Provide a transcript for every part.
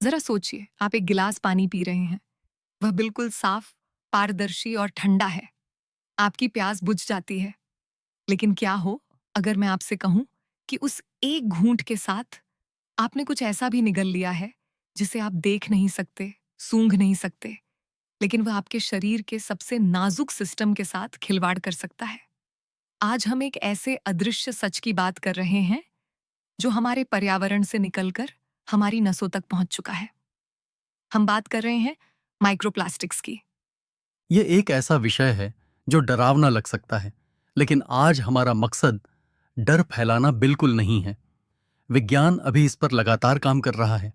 जरा सोचिए, आप एक गिलास पानी पी रहे हैं। वह बिल्कुल साफ, पारदर्शी और ठंडा है। आपकी प्यास बुझ जाती है। लेकिन क्या हो अगर मैं आपसे कहूं कि उस एक घूंट के साथ आपने कुछ ऐसा भी निगल लिया है जिसे आप देख नहीं सकते, सूंघ नहीं सकते, लेकिन वह आपके शरीर के सबसे नाजुक सिस्टम के साथ खिलवाड़ कर सकता है। आज हम एक ऐसे अदृश्य सच की बात कर रहे हैं जो हमारे पर्यावरण से निकलकर हमारी नसों तक पहुंच चुका है। हम बात कर रहे हैं माइक्रोप्लास्टिक्स की। ये एक ऐसा विषय है जो डरावना लग सकता है, लेकिन आज हमारा मकसद डर फैलाना बिल्कुल नहीं है। विज्ञान अभी इस पर लगातार काम कर रहा है।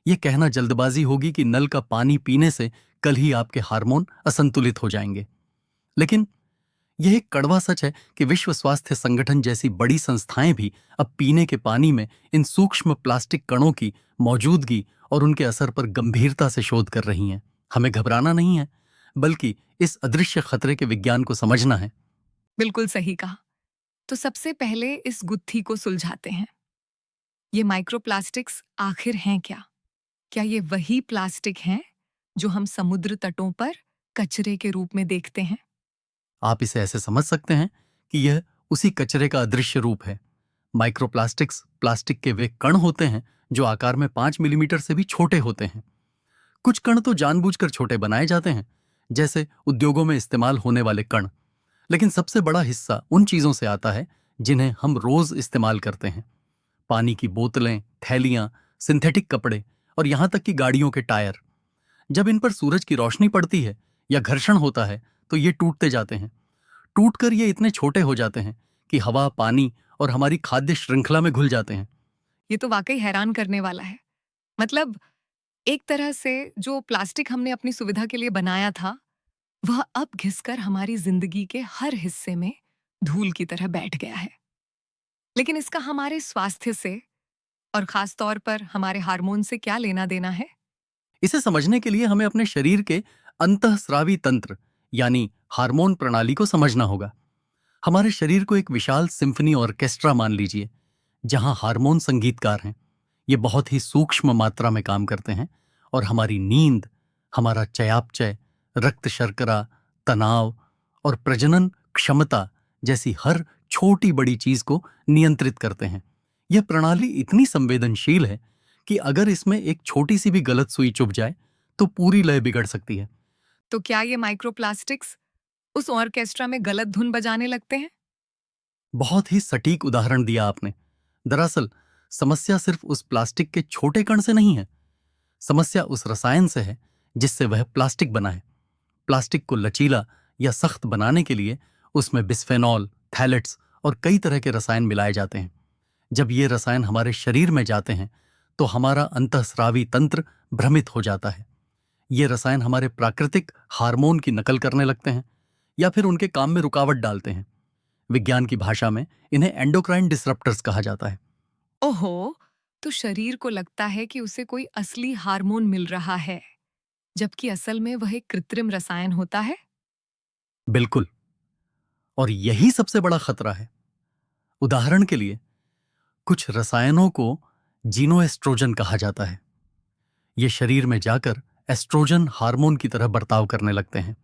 यह कहना जल्दबाजी होगी कि नल का पानी पीने से कल ही आपके हार्मोन असंतुलित हो जाएंगे। लेकिन यह एक कड़वा सच है कि विश्व स्वास्थ्य संगठन जैसी बड़ी संस्थाएं भी अब पीने के पानी में इन सूक्ष्म प्लास्टिक कणों की मौजूदगी और उनके असर पर गंभीरता से शोध कर रही हैं। हमें घबराना नहीं है, बल्कि इस अदृश्य खतरे के विज्ञान को समझना है। बिल्कुल सही कहा। तो सबसे पहले इस गुत्थी को सुलझाते हैं। ये माइक्रोप्लास्टिक्स आखिर हैं क्या? क्या ये वही प्लास्टिक हैं जो हम समुद्र तटों पर कचरे के रूप में देखते हैं? आप इसे ऐसे समझ सकते हैं कि यह उसी कचरे का अदृश्य रूप है। माइक्रोप्लास्टिक्स प्लास्टिक के वे कण होते हैं जो आकार में 5 मिलीमीटर से भी छोटे होते हैं। कुछ कण तो जानबूझकर छोटे बनाए जाते हैं, जैसे उद्योगों में इस्तेमाल होने वाले कण। लेकिन सबसे बड़ा हिस्सा उन चीजों से आता है जिन्हें हम रोज इस्तेमाल करते हैं। पानी की बोतलें, थैलियां, सिंथेटिक कपड़े और यहां तक कि गाड़ियों के टायर। जब इन पर सूरज की रोशनी पड़ती है या घर्षण होता है तो ये टूटते जाते हैं। टूटकर ये इतने छोटे हो जाते हैं कि हवा, पानी और हमारी खाद्य श्रृंखला में घुल जाते हैं। ये तो वाकई हैरान करने वाला है। मतलब एक तरह से जो प्लास्टिक हमने अपनी सुविधा के लिए बनाया था, वह अब घिसकर हमारी जिंदगी के हर हिस्से में धूल की तरह बैठ गया है। लेकिन इसका हमारे स्वास्थ्य से और खास तौर पर हमारे हार्मोन से क्या लेना देना है? इसे समझने के लिए हमें अपने शरीर के अंतःस्रावी तंत्र यानी हार्मोन प्रणाली को समझना होगा। हमारे शरीर को एक विशाल सिम्फनी ऑर्केस्ट्रा मान लीजिए, जहां हार्मोन संगीतकार हैं। ये बहुत ही सूक्ष्म मात्रा में काम करते हैं और हमारी नींद, हमारा चयापचय, रक्त शर्करा, तनाव और प्रजनन क्षमता जैसी हर छोटी बड़ी चीज को नियंत्रित करते हैं। यह प्रणाली इतनी संवेदनशील है कि अगर इसमें एक छोटी सी भी गलत सुई चुभ जाए तो पूरी लय बिगड़ सकती है। तो क्या ये माइक्रोप्लास्टिक्स उस ऑर्केस्ट्रा में गलत धुन बजाने लगते हैं? बहुत ही सटीक उदाहरण दिया आपने। दरअसल समस्या सिर्फ उस प्लास्टिक के छोटे कण से नहीं है। समस्या उस रसायन से है जिससे वह प्लास्टिक बना है। प्लास्टिक को लचीला या सख्त बनाने के लिए उसमें बिस्फेनॉल, थैलेट्स और कई तरह के रसायन मिलाए जाते हैं। जब ये रसायन हमारे शरीर में जाते हैं तो हमारा अंतःस्रावी तंत्र भ्रमित हो जाता है। ये रसायन हमारे प्राकृतिक हार्मोन की नकल करने लगते हैं या फिर उनके काम में रुकावट डालते हैं। विज्ञान की भाषा में इन्हें एंडोक्राइन डिसरप्टर्स कहा जाता है। ओहो! तो शरीर को लगता है कि उसे कोई असली हार्मोन मिल रहा है, जबकि असल में वह एक कृत्रिम रसायन होता है। बिल्कुल। और यही सबसे बड़ा खतरा है। उदाहरण के लिए, कुछ रसायनों को जीनोएस्ट्रोजन कहा जाता है। ये शरीर में जाकर एस्ट्रोजन हार्मोन की तरह बर्ताव करने लगते हैं।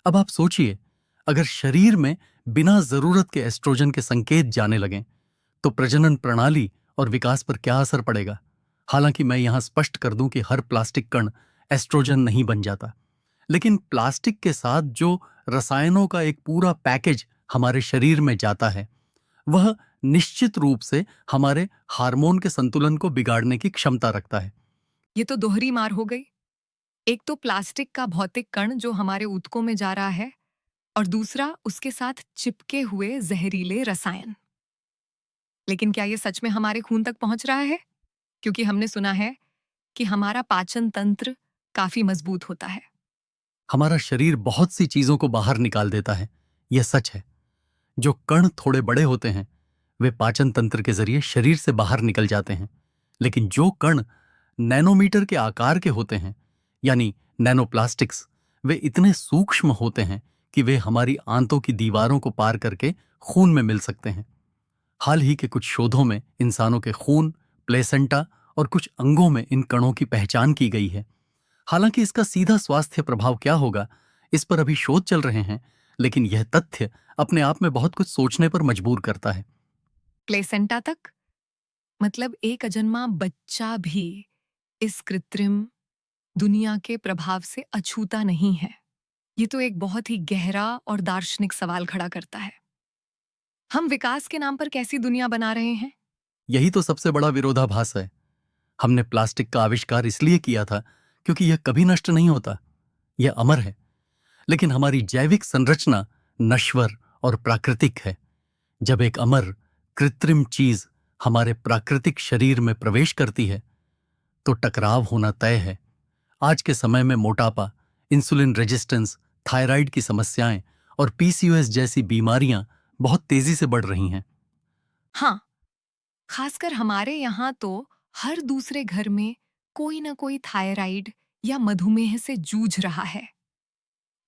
अब आप सोचिए, अगर शरीर में बिना जरूरत के एस्ट्रोजन के संकेत जाने लगें तो प्रजनन प्रणाली और विकास पर क्या असर पड़ेगा। हालांकि मैं यहां स्पष्ट कर दूं कि हर प्लास्टिक कण एस्ट्रोजन नहीं बन जाता, लेकिन प्लास्टिक के साथ जो रसायनों का एक पूरा पैकेज हमारे शरीर में जाता है, वह निश्चित रूप से हमारे हार्मोन के संतुलन को बिगाड़ने की क्षमता रखता है। ये तो दोहरी मार हो गई। एक तो प्लास्टिक का भौतिक कण जो हमारे ऊतकों में जा रहा है, और दूसरा उसके साथ चिपके हुए जहरीले रसायन। लेकिन क्या ये सच में हमारे खून तक पहुंच रहा है? क्योंकि हमने सुना है कि हमारा पाचन तंत्र काफी मजबूत होता है। हमारा शरीर बहुत सी चीजों को बाहर निकाल देता है, यह सच है। जो कण थोड़े बड़े होते हैं वे पाचन तंत्र के जरिए शरीर से बाहर निकल जाते हैं, लेकिन जो कण नैनोमीटर के आकार के होते हैं यानी नैनोप्लास्टिक्स, वे इतने सूक्ष्म होते हैं कि वे हमारी आंतों की दीवारों को पार करके खून में मिल सकते हैं। हाल ही के कुछ शोधों में इंसानों के खून, प्लेसेंटा और कुछ अंगों में इन कणों की पहचान की गई है। हालांकि इसका सीधा स्वास्थ्य प्रभाव क्या होगा, इस पर अभी शोध चल रहे हैं, लेकिन यह तथ्य अपने आप में बहुत कुछ सोचने पर मजबूर करता है। प्लेसेंटा तक? मतलब एक अजन्मा बच्चा भी इस कृत्रिम दुनिया के प्रभाव से अछूता नहीं है। ये तो एक बहुत ही गहरा और दार्शनिक सवाल खड़ा करता है। हम विकास के नाम पर कैसी दुनिया बना रहे हैं? यही तो सबसे बड़ा विरोधाभास है। हमने प्लास्टिक का आविष्कार इसलिए किया था क्योंकि यह कभी नष्ट नहीं होता, यह अमर है। लेकिन हमारी जैविक संरचना नश्वर और प्राकृतिक है। जब एक अमर कृत्रिम चीज हमारे प्राकृतिक शरीर में प्रवेश करती है तो टकराव होना तय है। आज के समय में मोटापा, इंसुलिन रेजिस्टेंस, थायराइड की समस्याएं और पीसीओएस जैसी बीमारियां बहुत तेजी से बढ़ रही हैं। हाँ, खासकर हमारे यहाँ तो हर दूसरे घर में कोई ना कोई थायराइड या मधुमेह से जूझ रहा है।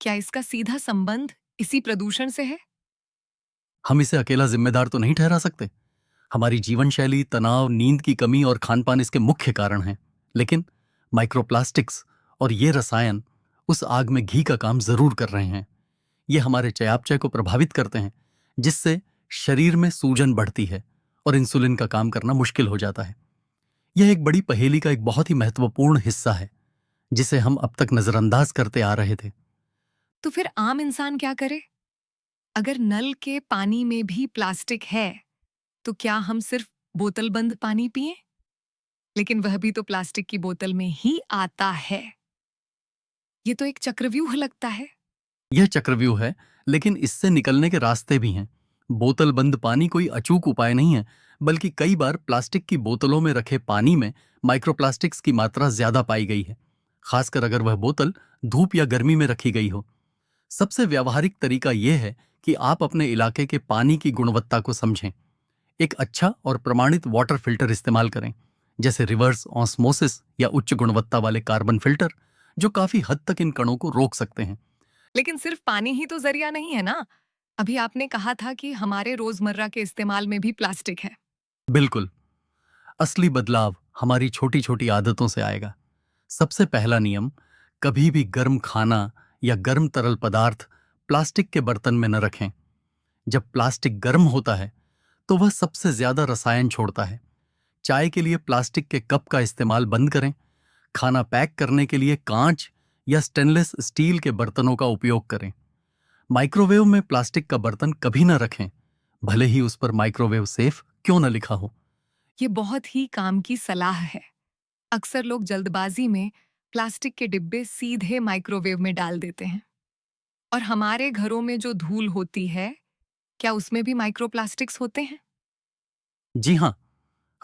क्या इसका सीधा संबंध इसी प्रदूषण से है? हम इसे अकेला जिम्मेदार तो नहीं ठहरा सकते। हमारी जीवन शैली, तनाव, नींद की कमी और खानपान इसके मुख्य कारण हैं। लेकिन माइक्रोप्लास्टिक्स और ये रसायन उस आग में घी का काम जरूर कर रहे हैं। ये हमारे चयापचय को प्रभावित करते हैं, जिससे शरीर में सूजन बढ़ती है और इंसुलिन का काम करना मुश्किल हो जाता है। यह एक बड़ी पहेली का एक बहुत ही महत्वपूर्ण हिस्सा है, जिसे हम अब तक नजरअंदाज करते आ रहे थे। तो फिर आम इंसान क्या करे? अगर नल के पानी में भी प्लास्टिक है, तो क्या हम सिर्फ बोतल बंद पानी पिएं? लेकिन वह भी तो प्लास्टिक की बोतल में ही आता है। ये तो एक चक्रव्यूह लगता है। यह चक्रव्यूह है, लेकिन इससे निकलने के रास्ते भी हैं। बोतल बंद पानी कोई अचूक उपाय नहीं है, बल्कि कई बार प्लास्टिक की बोतलों में रखे पानी में माइक्रोप्लास्टिक्स की मात्रा ज्यादा पाई गई है, खासकर अगर वह बोतल धूप या गर्मी में रखी गई हो। सबसे व्यावहारिक तरीका यह है कि आप अपने इलाके के पानी की गुणवत्ता को समझें। एक अच्छा और प्रमाणित वाटर फिल्टर इस्तेमाल करें, जैसे रिवर्स ऑस्मोसिस या उच्च गुणवत्ता वाले कार्बन फिल्टर, जो काफी हद तक इन कणों को रोक सकते हैं। लेकिन सिर्फ पानी ही तो जरिया नहीं है ना। अभी आपने कहा था कि हमारे रोजमर्रा के इस्तेमाल में भी प्लास्टिक है। बिल्कुल। असली बदलाव हमारी छोटी छोटी आदतों से आएगा। सबसे पहला नियम, कभी भी गर्म खाना या गर्म तरल पदार्थ प्लास्टिक के बर्तन में न रखें। जब प्लास्टिक गर्म होता है तो वह सबसे ज्यादा रसायन छोड़ता है। चाय के लिए प्लास्टिक के कप का इस्तेमाल बंद करें। खाना पैक करने के लिए कांच या स्टेनलेस स्टील के बर्तनों का उपयोग करें। माइक्रोवेव में प्लास्टिक का बर्तन कभी न रखें, भले ही उस पर माइक्रोवेव सेफ क्यों न लिखा हो। ये बहुत ही काम की सलाह है। अक्सर लोग जल्दबाजी में प्लास्टिक के डिब्बे सीधे माइक्रोवेव में डाल देते हैं। और हमारे घरों में जो धूल होती है, क्या उसमें भी माइक्रोप्लास्टिक्स होते हैं? जी हां,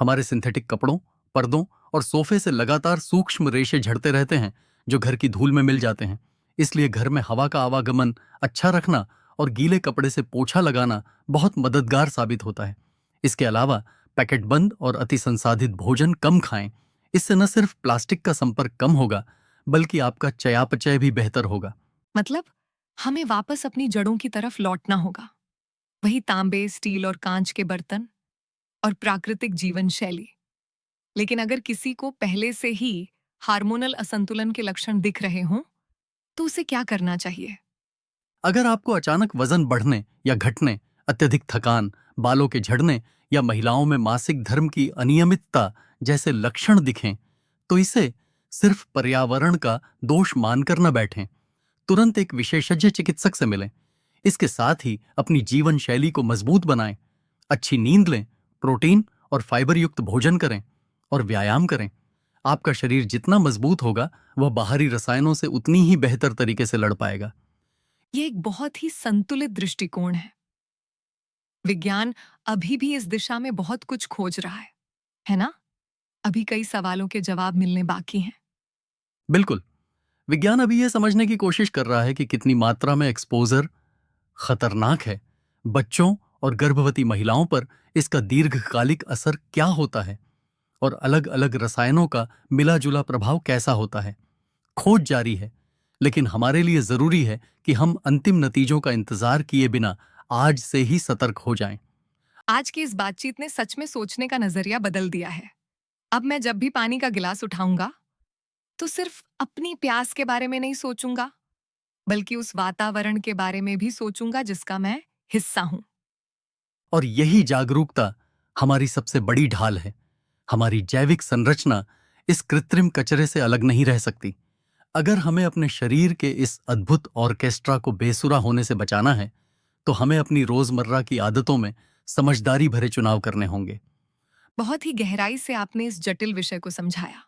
हमारे सिंथेटिक कपड़ों, पर्दों और सोफे से लगातार सूक्ष्म रेशे झड़ते रहते हैं, जो घर की धूल में मिल जाते हैं। इसलिए घर में हवा का आवागमन अच्छा रखना और गीले कपड़े से पोछा लगाना बहुत मददगार साबित होता है। इसके अलावा पैकेट बंद और अति संसाधित भोजन कम खाएं। इससे न सिर्फ प्लास्टिक का संपर्क कम होगा, बल्कि आपका चयापचय भी बेहतर होगा। मतलब हमें वापस अपनी जड़ों की तरफ लौटना होगा। वही तांबे, स्टील और कांच के बर्तन और प्राकृतिक जीवन शैली। लेकिन अगर किसी को पहले से ही हार्मोनल असंतुलन के लक्षण दिख रहे हों, तो उसे क्या करना चाहिए? अगर आपको अचानक वजन बढ़ने या घटने, अत्यधिक थकान, बालों के झड़ने या महिलाओं में मासिक धर्म की अनियमितता जैसे लक्षण दिखें, तो इसे सिर्फ पर्यावरण का दोष मानकर न बैठें। तुरंत एक विशेषज्ञ चिकित्सक से मिलें। इसके साथ ही अपनी जीवन शैली को मजबूत बनाएं। अच्छी नींद लें, प्रोटीन और फाइबर युक्त भोजन करें और व्यायाम करें। आपका शरीर जितना मजबूत होगा, वह बाहरी रसायनों से उतनी ही बेहतर तरीके से लड़ पाएगा। ये एक बहुत ही संतुलित दृष्टिकोण विज्ञान अभी भी इस दिशा में बहुत कुछ खोज रहा है ना? अभी कई सवालों के जवाब मिलने बाकी हैं। बिल्कुल। विज्ञान अभी यह समझने की कोशिश कर रहा है कि कितनी मात्रा में एक्सपोजर खतरनाक है। बच्चों और गर्भवती महिलाओं पर इसका दीर्घकालिक असर क्या होता है और अलग अलग रसायनों का मिला जुला प्रभाव कैसा होता है। खोज जारी है, लेकिन हमारे लिए जरूरी है कि हम अंतिम नतीजों का इंतजार किए बिना आज से ही सतर्क हो जाएं। आज की इस बातचीत ने सच में सोचने का नजरिया बदल दिया है। अब मैं जब भी पानी का गिलास उठाऊंगा तो सिर्फ अपनी प्यास के बारे में नहीं सोचूंगा, बल्कि उस वातावरण के बारे में भी सोचूंगा जिसका मैं हिस्सा हूं। और यही जागरूकता हमारी सबसे बड़ी ढाल है। हमारी जैविक संरचना इस कृत्रिम कचरे से अलग नहीं रह सकती। अगर हमें अपने शरीर के इस अद्भुत ऑर्केस्ट्रा को बेसुरा होने से बचाना है, तो हमें अपनी रोजमर्रा की आदतों में समझदारी भरे चुनाव करने होंगे। बहुत ही गहराई से आपने इस जटिल विषय को समझाया।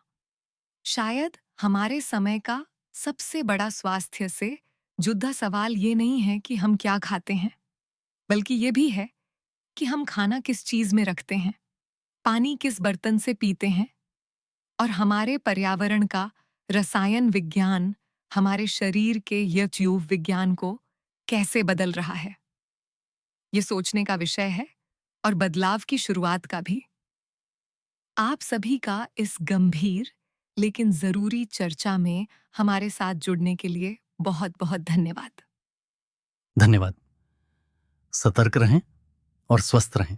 शायद हमारे समय का सबसे बड़ा स्वास्थ्य से जुड़ा सवाल ये नहीं है कि हम क्या खाते हैं, बल्कि ये भी है कि हम खाना किस चीज में रखते हैं, पानी किस बर्तन से पीते हैं, और हमारे पर्यावरण का रसायन विज्ञान हमारे शरीर के यज्ञ विज्ञान को कैसे बदल रहा है। ये सोचने का विषय है और बदलाव की शुरुआत का भी। आप सभी का इस गंभीर लेकिन जरूरी चर्चा में हमारे साथ जुड़ने के लिए बहुत बहुत धन्यवाद। धन्यवाद। सतर्क रहें और स्वस्थ रहें।